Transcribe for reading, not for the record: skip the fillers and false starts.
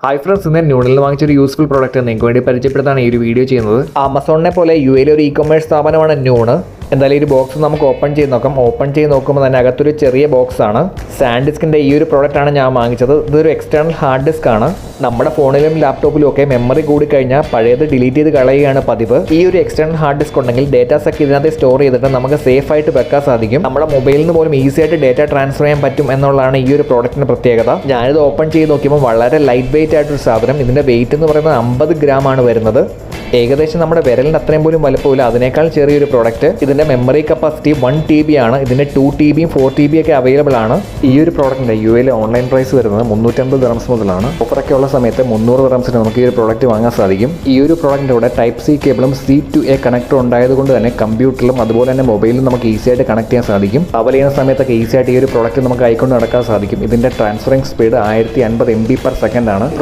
Hi friends, ഇന്ന് noodle വാങ്ങിച്ചൊരു useful product നിങ്ങൾക്ക് വേണ്ടി പരിചയപ്പെടുത്താണ് ഈ ഒരു വീഡിയോ ചെയ്യുന്നത്. ആമസോണിനെ പോലെ യുഎയിലെ ഒരു ഇ-കൊമേഴ്സ് സ്ഥാപനമാണ് ന്യൂണ്. എന്തായാലും ഈ ബോക്സ് നമുക്ക് ഓപ്പൺ ചെയ്ത് നോക്കാം. ഓപ്പൺ ചെയ്ത് നോക്കുമ്പോൾ തന്നെ അകത്തൊരു ചെറിയ ബോക്സ് ആണ്. സാൻഡിസ്കിൻ്റെ ഈ ഒരു പ്രോഡക്റ്റാണ് ഞാൻ വാങ്ങിച്ചത്. ഇതൊരു എക്സ്റ്റേണൽ ഹാർഡ് ഡിസ്ക് ആണ്. നമ്മുടെ ഫോണിലും ലാപ്ടോപ്പിലും ഒക്കെ മെമ്മറി കൂടി കഴിഞ്ഞാൽ പഴയത് ഡിലീറ്റ് ചെയ്ത് കളയുകയാണ് പതിവ്. ഈ ഒരു എക്സ്റ്റേണൽ ഹാർഡ് ഡിസ്ക് ഉണ്ടെങ്കിൽ ഡേറ്റാസ് ഒക്കെ ഇതിനകത്ത് സ്റ്റോർ ചെയ്തിട്ട് നമുക്ക് സേഫ് ആയിട്ട് വെക്കാൻ സാധിക്കും. നമ്മുടെ മൊബൈലിൽ നിന്ന് പോലും ഈസി ആയിട്ട് ഡേറ്റ ട്രാൻസ്ഫർ ചെയ്യാൻ പറ്റും എന്നുള്ളതാണ് ഈ ഒരു പ്രോഡക്റ്റിന്റെ പ്രത്യേകത. ഞാനിത് ഓപ്പൺ ചെയ്ത് നോക്കിയപ്പോൾ വളരെ ലൈറ്റ് വെയിറ്റ് ആയിട്ടൊരു സാധനം. ഇതിന്റെ വെയിറ്റ് എന്ന് പറയുന്നത് 50 ഗ്രാം ആണ് വരുന്നത്. ഏകദേശം നമ്മുടെ വിരലിന് അത്രയും പോലും വലുപ്പമില്ല. അതിനേക്കാൾ ചെറിയൊരു പ്രോഡക്റ്റ്. ഇതിന്റെ മെമ്മറി കപ്പാസിറ്റി 1 TB ആണ്. ഇതിന്റെ 2 TBയും 4 TB ഒക്കെ അവൈലബിൾ ആണ്. ഈ ഒരു പ്രോഡക്റ്റിന്റെ യുഎയിലെ ഓൺലൈൻ പ്രൈസ് വരുന്നത് 350 ദിർഹംസ് മുതലാണ്. ഓഫറൊക്കെ ഉള്ള സമയത്ത് 300 ദിർഹംസിന് നമുക്ക് ഈ ഒരു പ്രോഡക്റ്റ് വാങ്ങാൻ സാധിക്കും. ഈ ഒരു പ്രോഡക്റ്റിന്റെ കൂടെ ടൈപ്പ് സി കേബിളും C to A കണക്ടർ ഉണ്ടായതുകൊണ്ട് തന്നെ കമ്പ്യൂട്ടറിലും അതുപോലെ തന്നെ മൊബൈലിലും നമുക്ക് ഈസി ആയിട്ട് കണക്ട് ചെയ്യാൻ സാധിക്കും. ട്രാവൽ ചെയ്യുന്ന സമയത്തൊക്കെ ഈസി ആയിട്ട് ഈ ഒരു പ്രോഡക്റ്റ് നമുക്ക് കൈകൊണ്ട് നടക്കാൻ സാധിക്കും. ഇതിന്റെ ട്രാൻസ്ഫറിംഗ് സ്പീഡ് 1050 MB/s ആണ്.